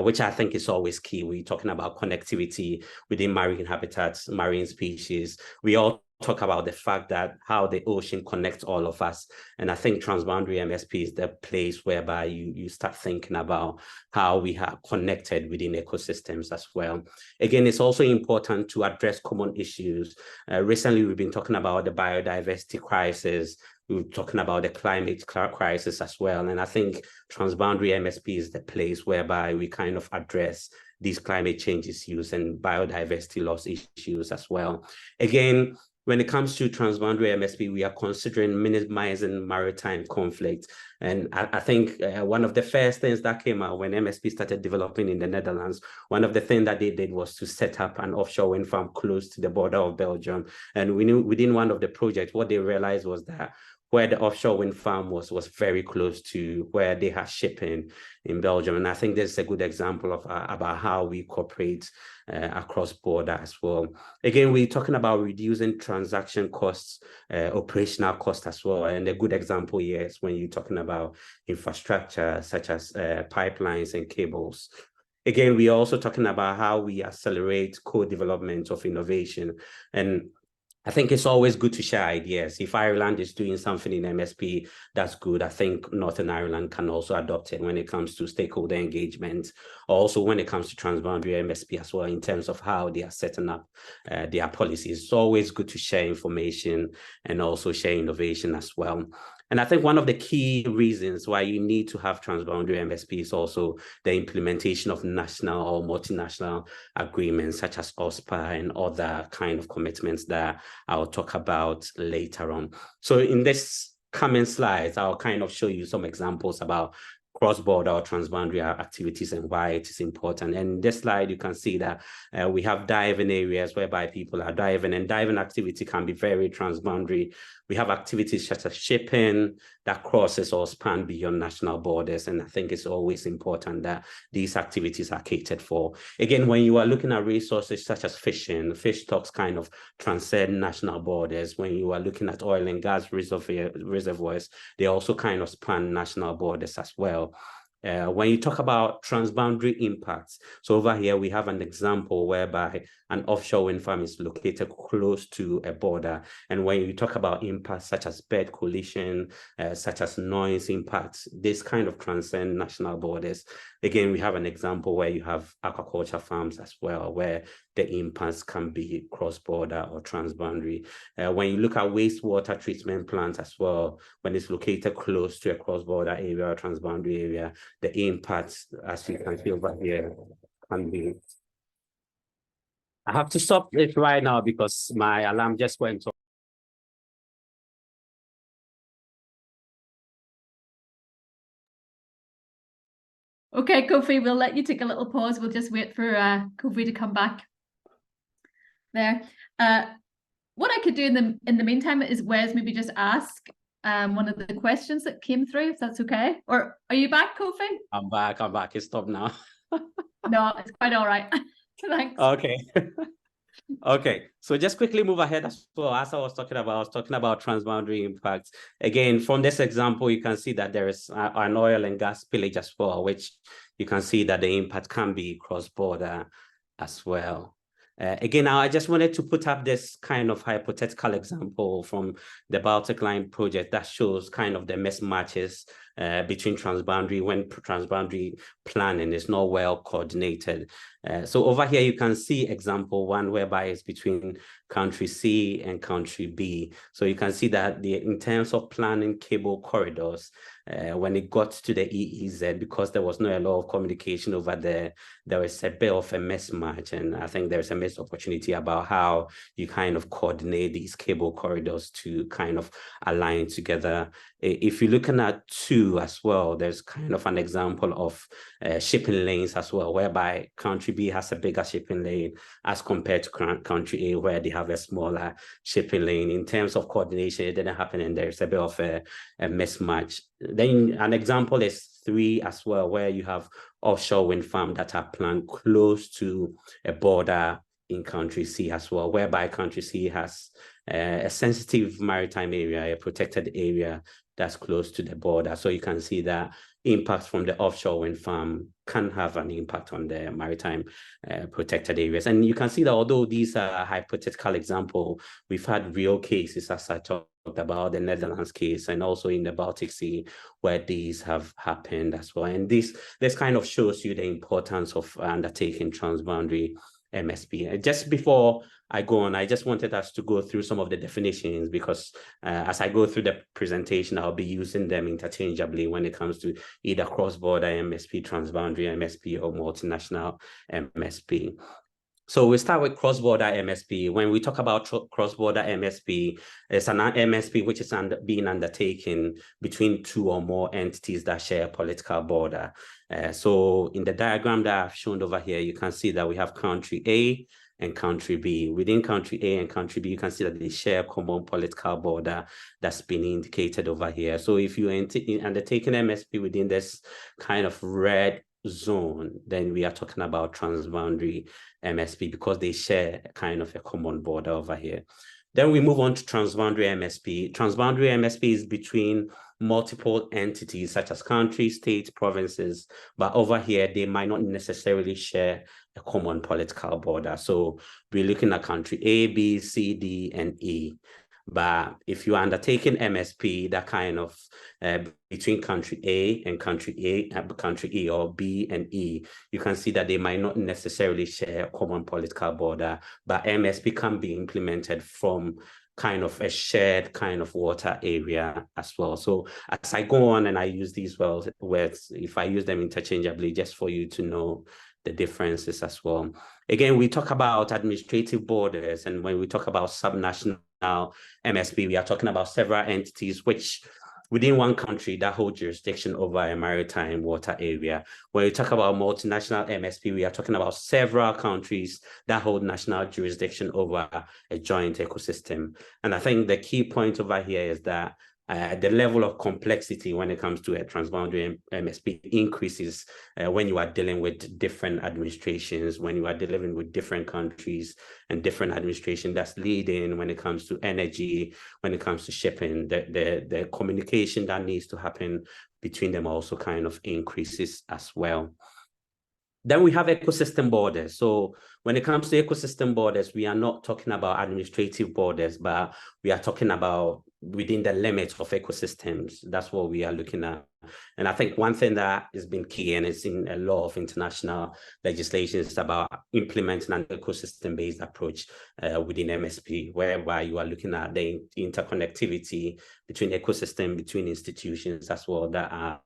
C: which I think is always key. We're talking about connectivity within marine habitats, marine species. We all talk about the fact that how the ocean connects all of us. And I think transboundary MSP is the place whereby you start thinking about how we are connected within ecosystems as well. Again, it's also important to address common issues. Recently, we've been talking about the biodiversity crisis. We were talking about the climate crisis as well. And I think transboundary MSP is the place whereby we kind of address these climate change issues and biodiversity loss issues as well. Again, when it comes to transboundary MSP, we are considering minimizing maritime conflict. And I think one of the first things that came out when MSP started developing in the Netherlands, one of the things that they did was to set up an offshore wind farm close to the border of Belgium. And we knew within one of the projects, what they realized was that where the offshore wind farm was very close to where they had shipping in Belgium. And I think this is a good example of about how we cooperate across border as well. Again, we're talking about reducing transaction costs, operational costs as well. And a good example here is when you're talking about infrastructure such as pipelines and cables. Again, we're also talking about how we accelerate co-development of innovation. And I think it's always good to share ideas. If Ireland is doing something in MSP, that's good. I think Northern Ireland can also adopt it when it comes to stakeholder engagement, also when it comes to transboundary MSP as well, in terms of how they are setting up their policies. It's always good to share information and also share innovation as well. And I think one of the key reasons why you need to have transboundary MSP is also the implementation of national or multinational agreements such as OSPA and other kind of commitments that I'll talk about later on. So in this coming slides, I'll kind of show you some examples about cross-border or transboundary activities and why it is important. And in this slide, you can see that we have diving areas whereby people are diving, and diving activity can be very transboundary. We have activities such as shipping that crosses or span beyond national borders. And I think it's always important that these activities are catered for. Again, when you are looking at resources such as fishing, fish stocks kind of transcend national borders. When you are looking at oil and gas reservoirs, they also kind of span national borders as well. When you talk about transboundary impacts, so over here we have an example whereby an offshore wind farm is located close to a border. And when you talk about impacts such as bird collision, such as noise impacts, this kind of transcend national borders. Again, we have an example where you have aquaculture farms as well, where the impacts can be cross-border or transboundary. When you look at wastewater treatment plants as well, when it's located close to a cross-border area or transboundary area, the impacts, as you can see over here, can be. I have to stop it right now because my alarm just went off.
A: Okay, Kofi, we'll let you take a little pause. We'll just wait for Kofi to come back there. What I could do in the meantime is Wes maybe just ask one of the questions that came through, if that's okay. Or are you back, Kofi?
C: I'm back. It's stopped now.
A: No, it's quite all right. Thanks.
C: Okay. Okay, so just quickly move ahead as well. As I was talking about transboundary impacts. Again, from this example, you can see that there is an oil and gas spillage as well, which you can see that the impact can be cross-border as well. Again, I just wanted to put up this kind of hypothetical example from the Baltic Line project that shows kind of the mismatches between transboundary when transboundary planning is not well coordinated. So over here, you can see example one whereby it's between country C and country B. So you can see that in terms of planning cable corridors, when it got to the EEZ, because there was not a lot of communication over there, there was a bit of a mismatch. And I think there's a missed opportunity about how you kind of coordinate these cable corridors to kind of align together. If you're looking at 2 as well, there's kind of an example of shipping lanes as well, whereby country B has a bigger shipping lane as compared to country A, where they have a smaller shipping lane. In terms of coordination, it didn't happen, and there's a bit of a mismatch. Then an example is 3 as well, where you have offshore wind farms that are planned close to a border in country C as well, whereby country C has a sensitive maritime area, a protected area that's close to the border. So you can see that impacts from the offshore wind farm can have an impact on the maritime protected areas. And you can see that although these are a hypothetical example, we've had real cases, as I talked about, the Netherlands case, and also in the Baltic Sea, where these have happened as well. And this kind of shows you the importance of undertaking transboundary MSP. Just before I go on, I just wanted us to go through some of the definitions, because as I go through the presentation, I'll be using them interchangeably when it comes to either cross-border MSP, transboundary MSP, or multinational MSP. So we start with cross-border MSP. When we talk about cross-border MSP, it's an MSP which is being undertaken between 2 or more entities that share a political border. So in the diagram that I've shown over here, you can see that we have country A and country B. Within country A and country B, you can see that they share a common political border that's been indicated over here. So if you undertake an MSP within this kind of red zone, then we are talking about transboundary MSP, because they share kind of a common border over here. Then we move on to transboundary MSP. Transboundary MSP is between multiple entities such as countries, states, provinces, but over here they might not necessarily share a common political border. So we're looking at country A, B, C, D, and E. But if you are undertaking MSP, that kind of between country A and country E, or B and E, you can see that they might not necessarily share a common political border, but MSP can be implemented from kind of a shared kind of water area as well. So as I go on and I use these words, if I use them interchangeably, just for you to know the differences as well. Again, we talk about administrative borders, and when we talk about subnational MSP, we are talking about several entities which within one country that hold jurisdiction over a maritime water area. When we talk about multinational MSP, we are talking about several countries that hold national jurisdiction over a joint ecosystem. And I think the key point over here is that the level of complexity when it comes to a transboundary MSP increases when you are dealing with different administrations, when you are dealing with different countries and different administration that's leading when it comes to energy, when it comes to shipping. The communication that needs to happen between them also kind of increases as well. Then we have ecosystem borders. So when it comes to ecosystem borders, we are not talking about administrative borders, but we are talking about within the limits of ecosystems. That's what we are looking at. And I think one thing that has been key, and it's in a lot of international legislation, is about implementing an ecosystem-based approach within MSP, whereby you are looking at the interconnectivity between ecosystem, between institutions as well that are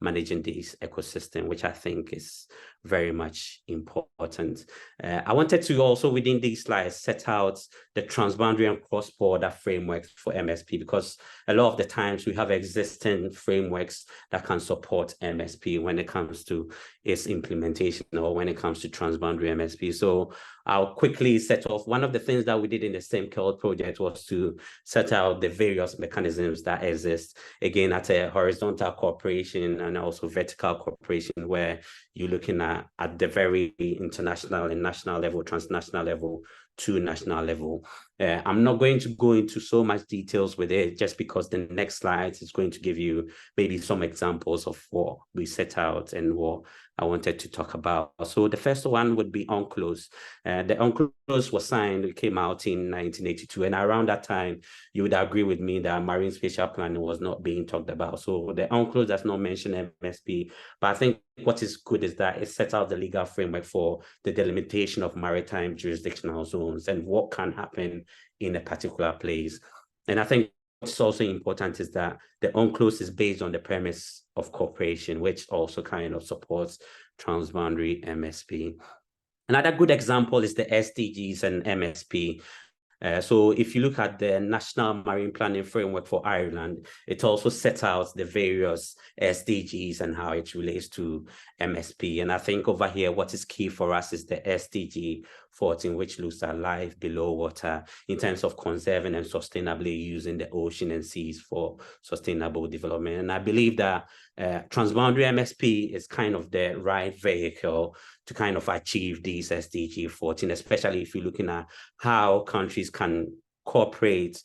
C: managing this ecosystem, which I think is very much important. I wanted to also, within these slides, set out the transboundary and cross-border frameworks for MSP, because a lot of the times we have existing frameworks that can support MSP when it comes to its implementation, or when it comes to transboundary MSP. So I'll quickly set off. One of the things that we did in the same KELD project was to set out the various mechanisms that exist, again, at a horizontal cooperation and also vertical cooperation, where you're looking at the very international and national level, transnational level, to national level. I'm not going to go into so much details with it, just because the next slide is going to give you maybe some examples of what we set out and what I wanted to talk about. So the first one would be UNCLOS. The UNCLOS was signed, it came out in 1982. And around that time, you would agree with me that marine spatial planning was not being talked about. So the UNCLOS does not mention MSP, but I think what is good is that it sets out the legal framework for the delimitation of maritime jurisdictional zones and what can happen in a particular place. And I think what's also important is that the UNCLOS is based on the premise of cooperation, which also kind of supports transboundary MSP. Another good example is the SDGs and MSP. So if you look at the National Marine Planning Framework for Ireland, it also sets out the various SDGs and how it relates to MSP. And I think over here, what is key for us is the SDG 14, which looks at life below water in terms of conserving and sustainably using the ocean and seas for sustainable development. And I believe that transboundary MSP is kind of the right vehicle to kind of achieve these SDG 14, especially if you're looking at how countries can cooperate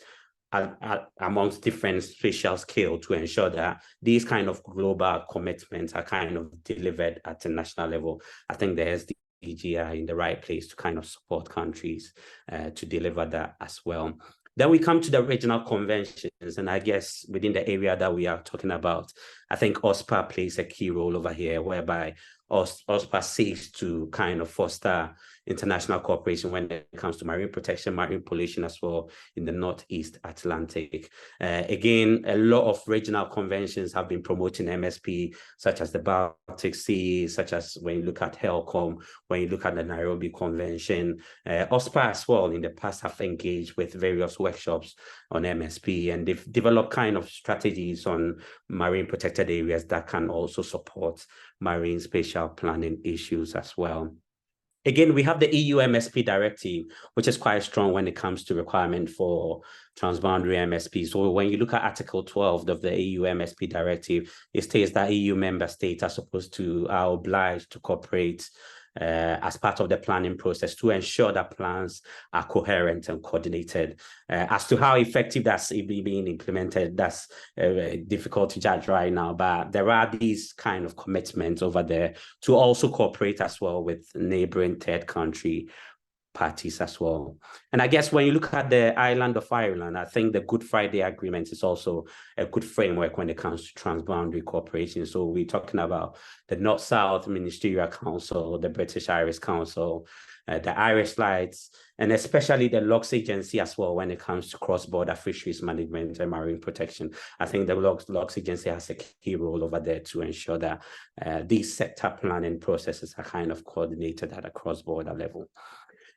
C: amongst different spatial scale to ensure that these kind of global commitments are kind of delivered at a national level. I think the SDG are in the right place to kind of support countries to deliver that as well. Then we come to the regional conventions, and I guess within the area that we are talking about, I think OSPA plays a key role over here, whereby OSPA seeks to kind of foster international cooperation when it comes to marine protection, marine pollution as well in the Northeast Atlantic. Again, a lot of regional conventions have been promoting MSP, such as the Baltic Sea, such as when you look at HELCOM, when you look at the Nairobi Convention. OSPA as well in the past have engaged with various workshops on MSP, and they've developed kind of strategies on marine protected areas that can also support marine spatial planning issues as well. Again, we have the EU MSP directive, which is quite strong when it comes to requirement for transboundary MSP. So when you look at Article 12 of the EU MSP directive, it states that EU member states are obliged to cooperate as part of the planning process to ensure that plans are coherent and coordinated. As to how effective that's being implemented, that's difficult to judge right now, but there are these kind of commitments over there to also cooperate as well with neighboring third country parties as well. And I guess when you look at the island of Ireland, I think the Good Friday Agreement is also a good framework when it comes to transboundary cooperation. So we're talking about the North-South Ministerial Council, the British Irish Council, the Irish Lights, and especially the LOCS agency as well when it comes to cross-border fisheries management and marine protection. I think the LOCS agency has a key role over there to ensure that these sector planning processes are kind of coordinated at a cross-border level.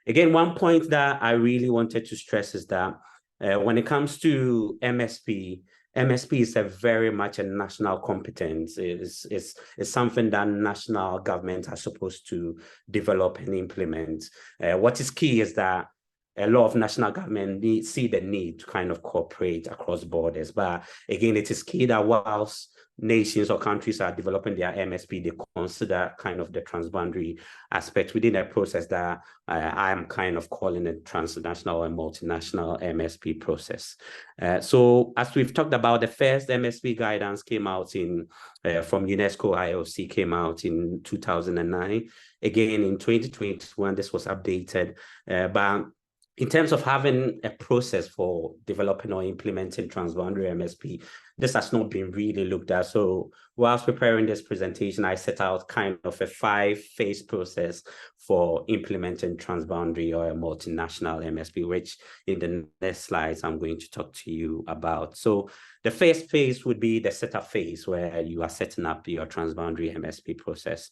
C: Again, one point that I really wanted to stress is that when it comes to MSP is a very much a national competence. It's something that national governments are supposed to develop and implement. What is key is that a lot of national governments see the need to kind of cooperate across borders. But again, it is key that whilst nations or countries are developing their MSP, they consider kind of the transboundary aspect within a process that I am kind of calling a transnational and multinational MSP process. So as we've talked about, the first MSP guidance came out from UNESCO IOC came out in 2009. Again, in 2021, this was updated, but in terms of having a process for developing or implementing transboundary MSP, this has not been really looked at. So whilst preparing this presentation, I set out kind of a 5-phase process for implementing transboundary or a multinational MSP, which in the next slides, I'm going to talk to you about. So the first phase would be the setup phase, where you are setting up your transboundary MSP process.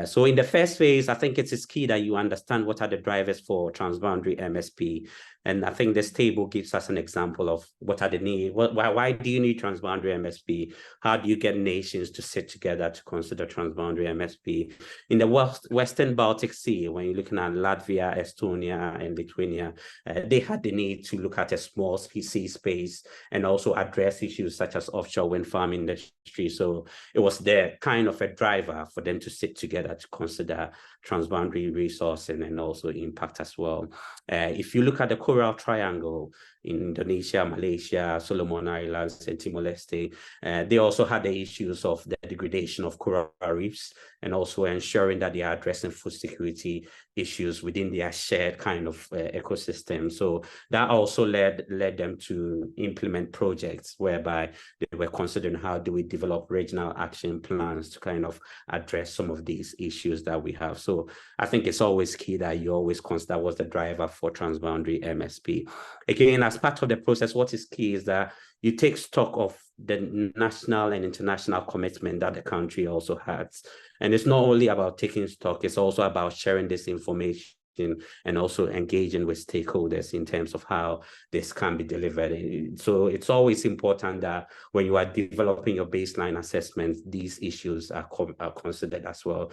C: So in the first phase, I think it is key that you understand what are the drivers for transboundary MSP. And I think this table gives us an example of what are the needs. Why do you need transboundary MSP? How do you get nations to sit together to consider transboundary MSP? In the Western Baltic Sea, when you're looking at Latvia, Estonia, and Lithuania, they had the need to look at a small sea space and also address issues such as offshore wind farm industry. So it was there kind of a driver for them to sit together to consider transboundary resourcing and also impact as well. If you look at the Coral Triangle in Indonesia, Malaysia, Solomon Islands, and Timor-Leste, they also had the issues of the degradation of coral reefs and also ensuring that they are addressing food security issues within their shared kind of ecosystem. So that also led them to implement projects whereby they were considering how do we develop regional action plans to kind of address some of these issues that we have. So I think it's always key that you always consider what's the driver for transboundary MSP. Again, as part of the process, what is key is that you take stock of the national and international commitment that the country also has. And it's not only about taking stock, it's also about sharing this information and also engaging with stakeholders in terms of how this can be delivered. So it's always important that when you are developing your baseline assessment, these issues are considered as well.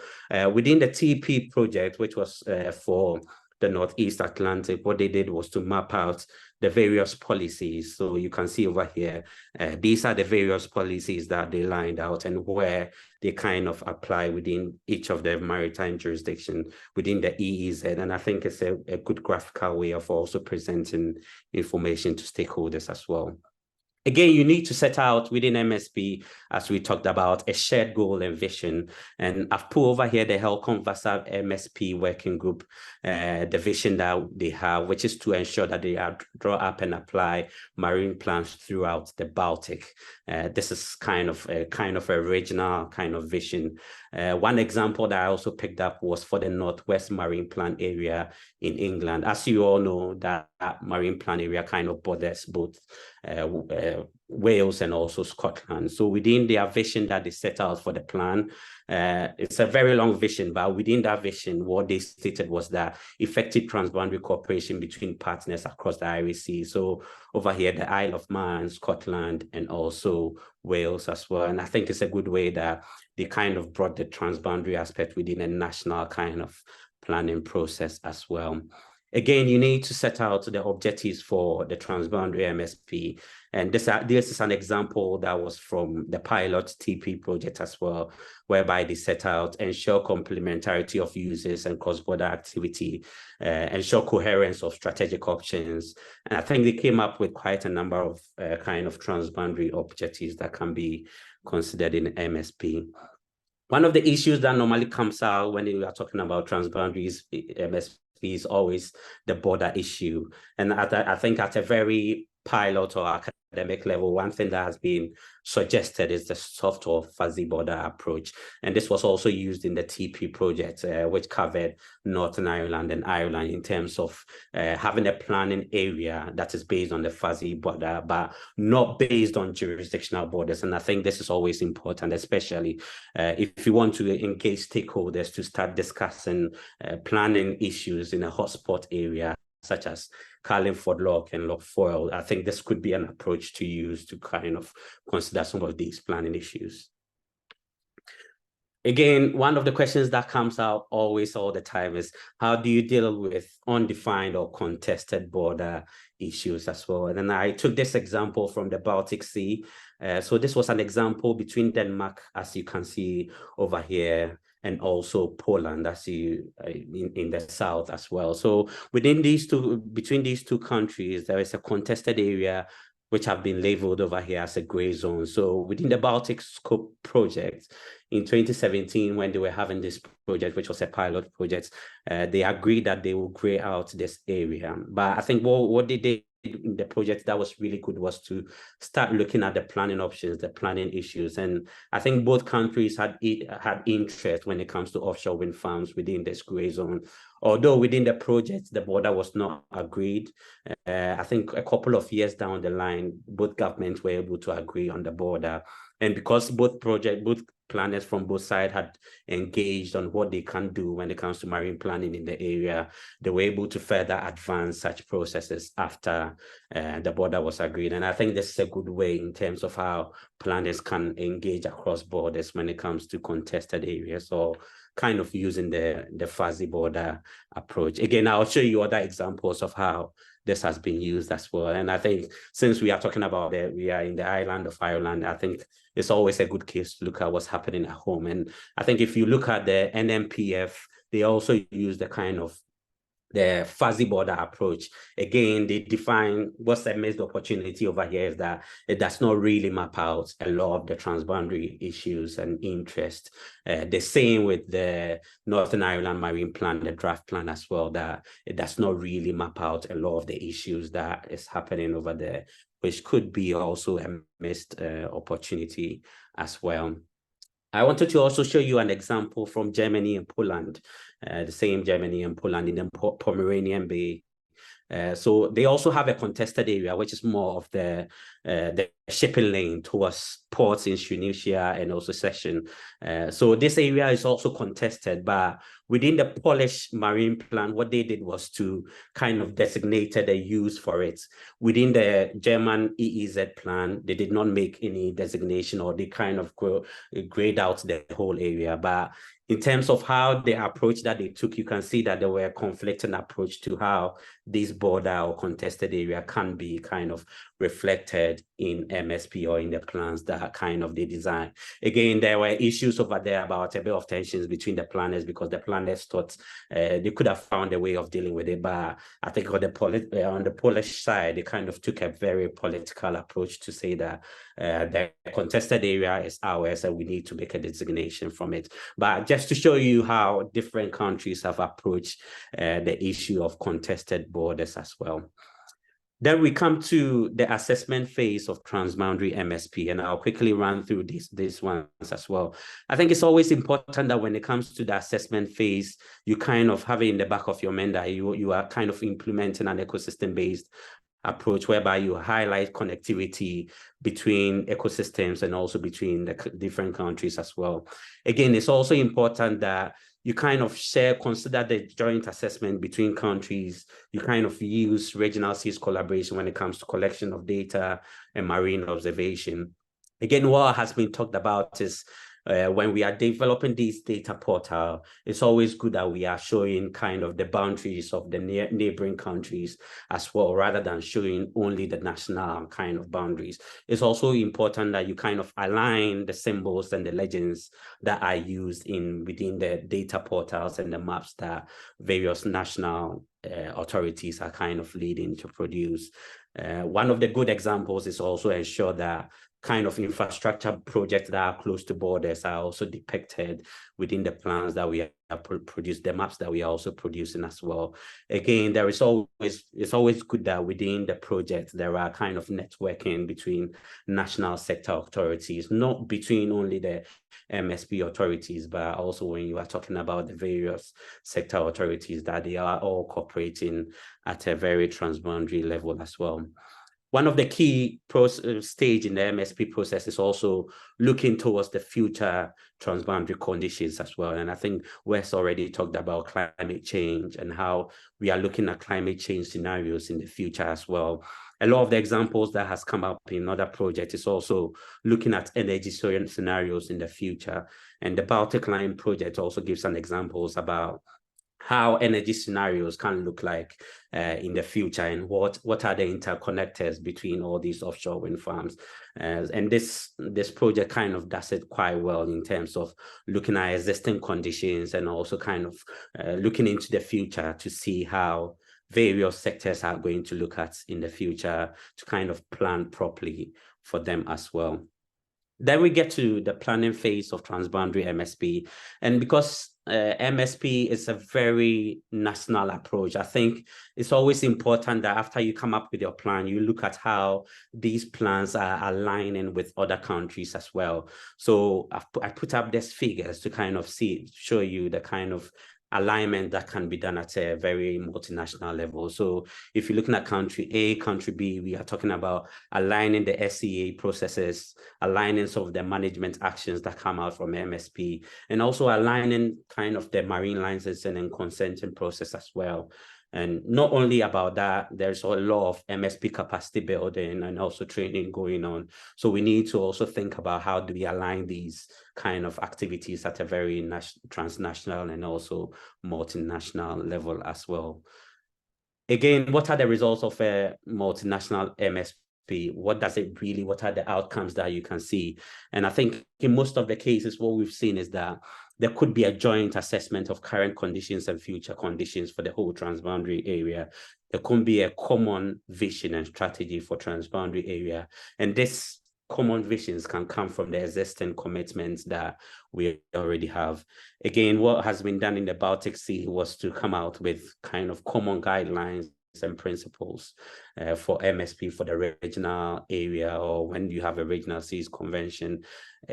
C: Within the TP project, which was for the Northeast Atlantic, what they did was to map out the various policies. So you can see over here, these are the various policies that they lined out and where they kind of apply within each of the maritime jurisdiction within the EEZ. And I think it's a good graphical way of also presenting information to stakeholders as well. Again, you need to set out within MSP, as we talked about, a shared goal and vision. And I've put over here the Helcom Vassar MSP working group, the vision that they have, which is to ensure that they draw up and apply marine plans throughout the Baltic. This is kind of a regional kind of vision. One example that I also picked up was for the Northwest Marine Plan area in England. As you all know, that marine plan area kind of borders both Wales and also Scotland. So within their vision that they set out for the plan, it's a very long vision, but within that vision, what they stated was that effective transboundary cooperation between partners across the Irish Sea. So over here, the Isle of Man, Scotland, and also Wales as well. And I think it's a good way that they kind of brought the transboundary aspect within a national kind of planning process as well. Again, you need to set out the objectives for the transboundary MSP. And this is an example that was from the pilot TP project as well, whereby they set out ensure complementarity of users and cross-border activity, ensure coherence of strategic options. And I think they came up with quite a number of kind of transboundary objectives that can be considered in MSP. One of the issues that normally comes out when we are talking about transboundaries MSP is always the border issue. And I think at a very pilot or academic level, one thing that has been suggested is the soft or fuzzy border approach. And this was also used in the TP project, which covered Northern Ireland and Ireland in terms of having a planning area that is based on the fuzzy border, but not based on jurisdictional borders. And I think this is always important, especially if you want to engage stakeholders to start discussing planning issues in a hotspot area, such as Carlingford Lough and Lough Foyle. I think this could be an approach to use to kind of consider some of these planning issues. Again, one of the questions that comes out always all the time is, how do you deal with undefined or contested border issues as well? And then I took this example from the Baltic Sea. So this was an example between Denmark, as you can see over here, and also Poland, as you in the south as well. So between these two countries, there is a contested area which have been labeled over here as a gray zone. So within the Baltic Scope project in 2017, when they were having this project, which was a pilot project, they agreed that they will gray out this area. But I think what they did in the project that was really good was to start looking at the planning options, the planning issues. And I think both countries had interest when it comes to offshore wind farms within this gray zone. Although within the project, the border was not agreed. I think a couple of years down the line, both governments were able to agree on the border. And because both planners from both sides had engaged on what they can do when it comes to marine planning in the area, they were able to further advance such processes after the border was agreed. And I think this is a good way in terms of how planners can engage across borders when it comes to contested areas, or kind of using the fuzzy border approach. Again, I'll show you other examples of how this has been used as well. And I think since we are talking about we are in the island of Ireland, I think it's always a good case to look at what's happening at home. And I think if you look at the NMPF, they also use the fuzzy border approach. Again, they define what's the missed opportunity over here is that it does not really map out a lot of the transboundary issues and interest. The same with the Northern Ireland Marine Plan, the draft plan as well, that it does not really map out a lot of the issues that is happening over there, which could be also a missed opportunity as well. I wanted to also show you an example from Germany and Poland, the same Germany and Poland in the Pomeranian Bay So they also have a contested area, which is more of the shipping lane towards ports in Tunisia and also Session. So this area is also contested, but within the Polish marine plan, what they did was to kind of designated a use for it. Within the German EEZ plan, they did not make any designation, or they kind of grade out the whole area. But in terms of how the approach that they took, you can see that there were conflicting approach to how this border or contested area can be kind of reflected in MSP or in the plans that kind of they design. Again, there were issues over there about a bit of tensions between the planners, because the planners thought they could have found a way of dealing with it. But I think on the Polish side, they kind of took a very political approach to say that the contested area is ours and we need to make a designation from it. But just to show you how different countries have approached the issue of contested borders as well. Then we come to the assessment phase of transboundary MSP, and I'll quickly run through these ones as well. I think it's always important that when it comes to the assessment phase, you kind of have it in the back of your mind that you are kind of implementing an ecosystem-based approach whereby you highlight connectivity between ecosystems and also between the different countries as well. Again, it's also important that you kind of consider the joint assessment between countries. You kind of use regional seas collaboration when it comes to collection of data and marine observation. Again, what has been talked about is when we are developing these data portal, it's always good that we are showing kind of the boundaries of the neighboring countries as well, rather than showing only the national kind of boundaries. It's also important that you kind of align the symbols and the legends that are used within the data portals and the maps that various national authorities are kind of leading to produce. One of the good examples is also ensure that kind of infrastructure projects that are close to borders are also depicted within the plans that we have produced, the maps that we are also producing as well. Again, it's always good that within the project, there are kind of networking between national sector authorities, not between only the MSP authorities, but also when you are talking about the various sector authorities, that they are all cooperating at a very transboundary level as well. One of the key stage in the MSP process is also looking towards the future transboundary conditions as well. And I think Wes already talked about climate change and how we are looking at climate change scenarios in the future as well. A lot of the examples that has come up in other projects is also looking at energy scenarios in the future. And the Baltic Line project also gives some examples about how energy scenarios can look like in the future, and what are the interconnectors between all these offshore wind farms. And this project kind of does it quite well in terms of looking at existing conditions and also kind of looking into the future to see how various sectors are going to look at in the future to kind of plan properly for them as well. Then we get to the planning phase of transboundary MSP. And because MSP is a very national approach, I think it's always important that after you come up with your plan, you look at how these plans are aligning with other countries as well. So I put up these figures to kind of show you the kind of alignment that can be done at a very multinational level. So if you're looking at country A, country B, we are talking about aligning the SCA processes, aligning some of the management actions that come out from MSP, and also aligning kind of the marine licensing and consenting process as well. And not only about that, there's a lot of MSP capacity building and also training going on. So we need to also think about how do we align these kind of activities at a very transnational and also multinational level as well. Again, what are the results of a multinational MSP? What are the outcomes that you can see? And I think in most of the cases, what we've seen is that there could be a joint assessment of current conditions and future conditions for the whole transboundary area. There could be a common vision and strategy for transboundary area. And this common visions can come from the existing commitments that we already have. Again, what has been done in the Baltic Sea was to come out with kind of common guidelines and principles for MSP for the regional area, or when you have a regional seas convention.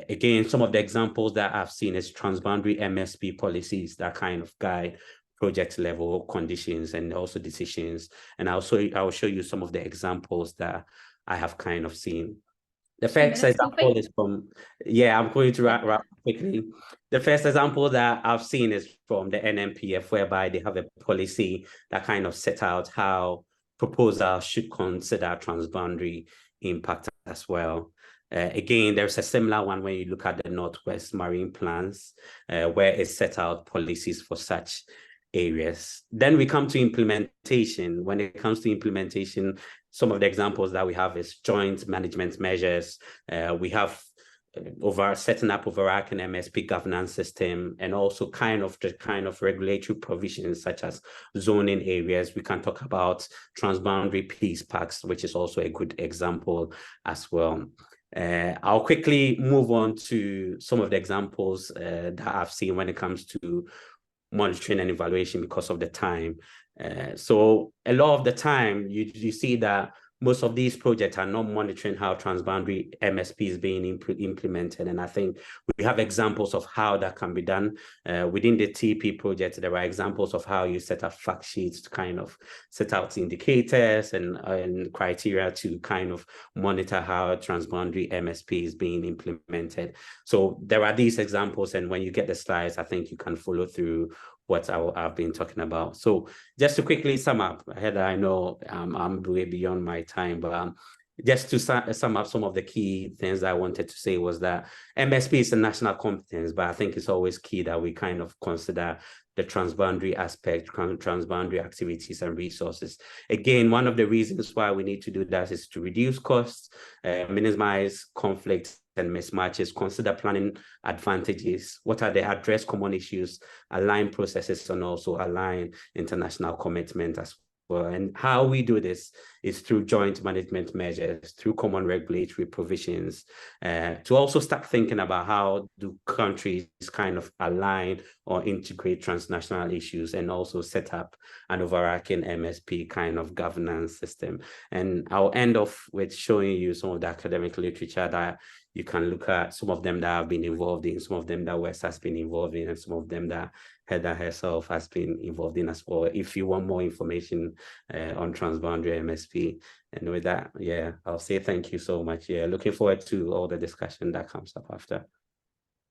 C: Again, some of the examples that I've seen is transboundary MSP policies that kind of guide project level conditions and also decisions. And I'll show you some of the examples that I have kind of seen. The first example is from, I'm going to wrap quickly. The first example that I've seen is from the NMPF, whereby they have a policy that kind of set out how proposals should consider transboundary impact as well. Again, there's a similar one when you look at the Northwest Marine Plans, where it set out policies for such areas. Then we come to implementation. When it comes to implementation, some of the examples that we have is joint management measures. We have setting up overarching MSP governance system, and also the kind of regulatory provisions such as zoning areas. We can talk about transboundary peace packs, which is also a good example as well. I'll quickly move on to some of the examples that I've seen when it comes to monitoring and evaluation because of the time. So a lot of the time, you see that most of these projects are not monitoring how transboundary MSP is being implemented. And I think we have examples of how that can be done. Within the TP project, there are examples of how you set up fact sheets to kind of set out indicators and criteria to kind of monitor how transboundary MSP is being implemented. So there are these examples, and when you get the slides, I think you can follow through what I've been talking about. So just to quickly sum up, Heather, I know I'm way beyond my time, but just to sum up some of the key things that I wanted to say was that MSP is a national competence, but I think it's always key that we kind of consider the transboundary aspect, transboundary activities and resources. Again, one of the reasons why we need to do that is to reduce costs, minimize conflicts and mismatches, consider planning advantages, what are the address common issues, align processes, and also align international commitment as well. And how we do this is through joint management measures, through common regulatory provisions, to also start thinking about how do countries kind of align or integrate transnational issues, and also set up an overarching MSP kind of governance system. And I'll end off with showing you some of the academic literature that you can look at, some of them that I've been involved in, some of them that Wes has been involved in, and some of them that Heather herself has been involved in as well, if you want more information on transboundary MSP. And with that, I'll say thank you so much. Looking forward to all the discussion that comes up after.